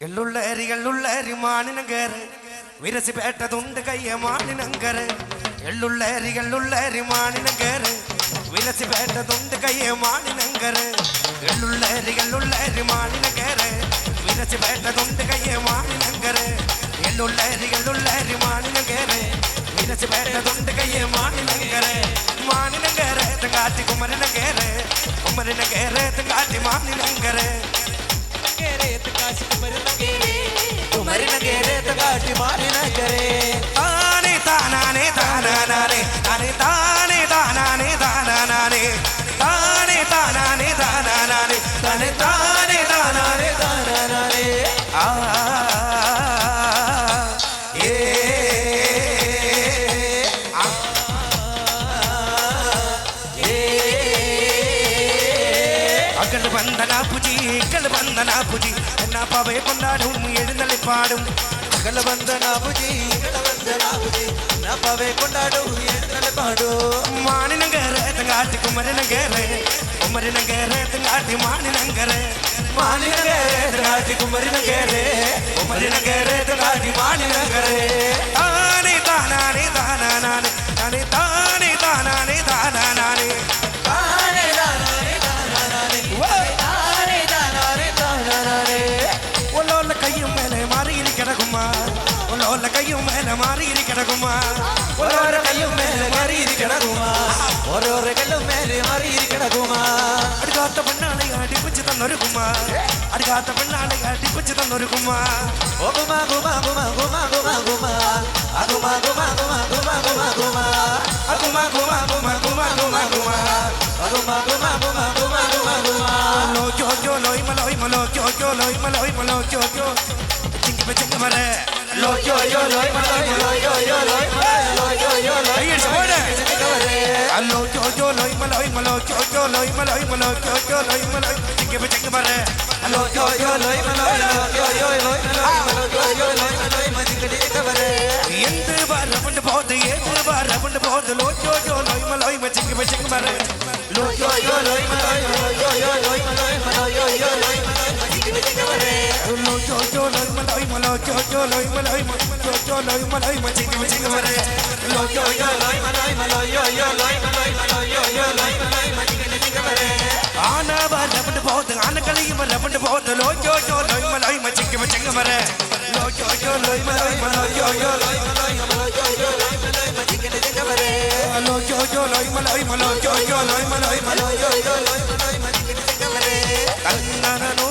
എള്ളുള്ളേരി മാണിനങ്കേറ് വിരസി പേട്ടതുണ്ട് കയ്യ മാണിനങ്കര് എള്ളുള്ളേരി മാണിനങ്കേറ് വിലസി പേട്ടതുണ്ട് കയ്യ മാണിനങ്കര് എള്ളുള്ളേരി മാണിനങ്കേറ് വിലസി പേട്ടതുണ്ട് കയ്യ മാണിനങ്കര് എള്ളുള്ളേരി മാണിനങ്കേറ് വിലസി പേട്ടതുണ്ട് കയ്യ മാണിനങ്കര് മാണിനങ്കേറ് തങ്കാറ്റി കുമരനങ്കേറ് കുമരനങ്കേറ് തങ്കാറ്റി മാണിനങ്കര് കാട്ടി മാറിനകരെ താനേ താനാനേ താനാനാനേ താനേ താനേ താനാനേ താനാനാനേ താനേ താനാനേ താനാനാനേ താനേ താനേ താനാനേ താനാനാനേ ആ ഏ അകൽ വന്ദനാ പുജി കൽ വന്ദനാ പുജി എന്നാ പവേ കൊണ്ടാടും എഴുന്നള്ളി പാടും വന്ദനാപുജി നപ്പവേ കൊണ്ടാടൂ എഴുന്നള്ളി പാടൂ മാണിനങ്കേറ് തങ്കാട്ടി കുമരനങ്കേറ് കുമരനങ്കേറ് തങ്കാട്ടി മാണിനങ്കേറ് മാണിനങ്കേറ് തങ്കാട്ടി കുമരനങ്കേറ് കുമരനങ്കേറ് തങ്കാട്ടി മാണിനങ്കേറ് താനേ താനാനേ താനാനാനേ താനേ താനേ താനാനേ താനാനാനേ താനേ താനാനേ താനാനാനേ താനേ താനാനേ താനാനാനേ ഒല്ലോല കയ്യും മേലെ മാറിയിരിക്കണകുമാ ഒല്ലോല കയ്യും മേലെ മാറിയിരിക്കണകുമാ ഓരോരോ കയ്യും മേലെ മാറിയിരിക്കണകുമാ ഓരോരോ കല്ലും മേലെ മാറിയിരിക്കണകുമാ അടുക്കാത്ത പെണ്ണാളെ അടിപ്പിച്ച് തന്നൊരു കുമാ അടുക്കാത്ത പെണ്ണാളെ അടിപ്പിച്ച് തന്നൊരു കുമാ ഓ കുമാ കുമാ കുമാ കുമാ കുമാ കുമാ അകുമാ കുമാ കുമാ കുമാ കുമാ കുമാ അകുമാ കുമാ കുമാ കുമാ കുമാ കുമാ അകുമാ കുമാ കുമാ കുമാ കുമാ കുമാ ലോ ജോ ജോ ലോയ് മലോയ് മലോ ജോ ജോ ലോയ് മലോയ് മലോ ജോ ജോ ചിങ്കി മരെ ലോ ജോ യോ ലോയ് മലോയ് മലോ യോ യോ ലോയ് മലോ യോ യോ ലോയ് അല്ലോ ജോ ജോ ലോയ് മലോയ് മലോ ജോ ജോ ലോയ് മലോയ് മലോ ജോ ജോ ലോയ് മലോയ് ചിങ്കി മരെ ലോ ജോ യോ ലോയ് മലോ യോ യോ ലോയ് മലോ യോ യോ ലോയ് മലോയ് മജികടി കവരെ എന്ത് വരവുണ്ട് പോത് ഏത് വരവുണ്ട് പോത് ലോ ജോ ജോ ലോയ് മലോയ് ചിങ്കി മരെ ലോ ജോ യോ ലോയ് മലോ യോ യോ ലോയ് മലോ യോ യോ ലോയ് മലോയ് മജികടി കവരെ ലോ ജോ ജോ ലോയ് മലോ ജോ ജോ ലോയ് മലോയ് ജോ ജോ ലോയ് മലോയ് ചിങ്കി മരെ ലോ ജോ യോ ലോയ് മലോ യോ യോ ലോയ് മലോ യോ യോ ലോയ് മലോയ് മജികടി കവരെ ആന വരവുണ്ട് പോത് ആനക്കളിയും വരവുണ്ട് പോത് ലോ ജോ ജോ ലോയ് മലോയ് ചിങ്കി മരെ ലോ ജോ ജോ ലോയ് മലോ യോ യോ Loy Hello, yo, yo, loy, maloy, malo, yo, yo, loy, maloy, malo, yo, yo, loy, maloy, Tannanano,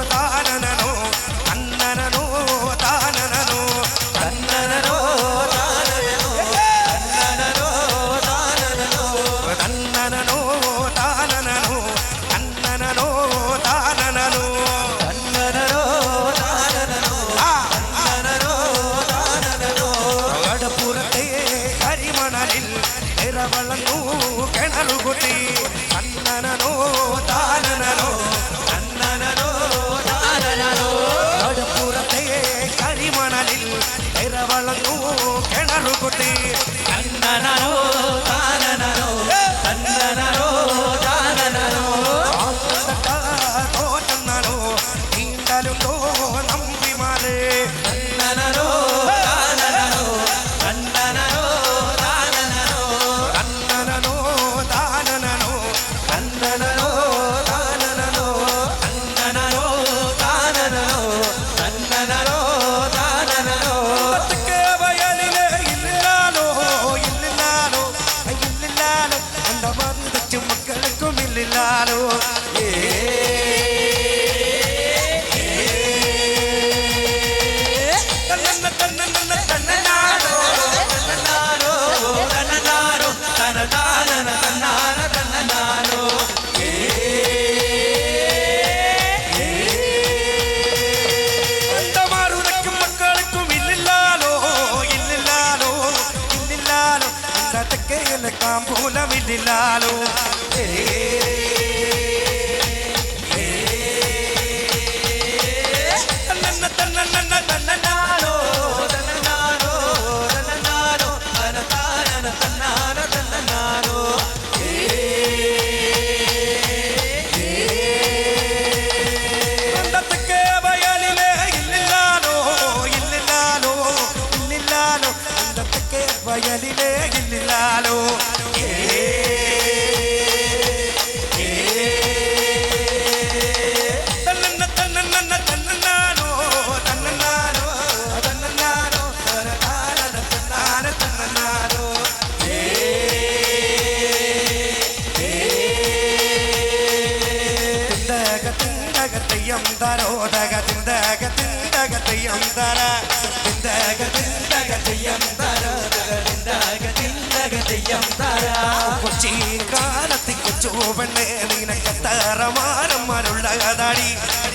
tananano, tannanano, tananano, tannanano, tananano, tannanano, tannanano, tananano, tannanano, tananano, tannanano, tananano, tannanano, tananano, Adapurate, Karimanalil. വളന്നു കിണറുകുത്തി തന്നനോ താനനോ തന്നനോ താനനോ കടപ്പുറത്തെ കരിമണലിൽ വളന്നു കിണറുകുത്തി തന്നനോ താനനോ തന്നനോ താനനോ തോറ്റന്നോ നീണ്ടലുണ്ടോ നമ്പിമാരെ തന്നനോ താനനോ തന്നനോ Lalo വയലിലെ ഇല്ലാലോ കൊച്ചിക്കാലത്തി കൊച്ചുവെണ്ണേ നിനക്കെത്തറമാരന്മാരുള്ളതാടി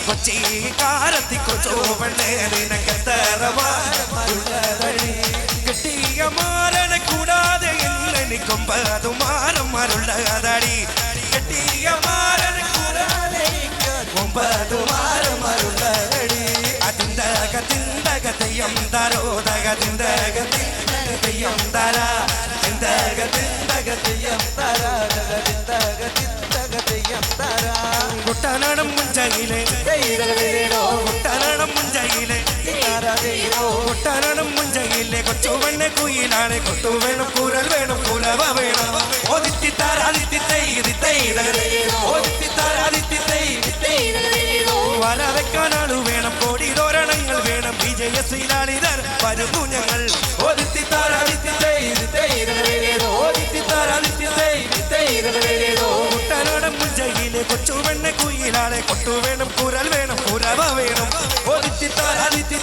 കൊച്ചിക്കാലത്തി കൊച്ചുവെണ്ണേ നിനക്കെത്തറമാരന്മാരുള്ളതാടി കെട്ടിയ മാരനെ കൂടാതെ എനിക്കൊമ്പതു മാരന്മാരുള്ളതാടി കെട്ടിയ മാരനെ കൂടാതെ 9 മാരന്മാരുള്ളതാടി അതിന്തകതിന്തകതയം തരോ തകതിന്തകതിന്തകതയം തര കുട്ടനാടൻ മുഞ്ചയിലെ കുട്ടനാടൻ മുഞ്ചയിലെ കുട്ടനാടൻ മുഞ്ചയിലെ കൊച്ചുവെണ്ണ കുയിലാണ് കൊട്ടു വേണം കൂരൽ വേണം കൂലവ വേണം ഓദിത്തി താരാദിത്തി വല വെക്കാനാളു വേണം കോടി തോരണങ്ങൾ വേണം വിജയശ്രീലാളിതർ വരുന്നു ഞങ്ങൾ ഓദിത്തി താരാദിത്തി കുട്ടനാടൻ മുഞ്ചയിലെ കൊച്ചുവെണ്ണ കുയിലാണ് കൊട്ടു വേണം കൂരൽ വേണം കൂരവ വേണം ഓദിത്തി താരാദിത്തി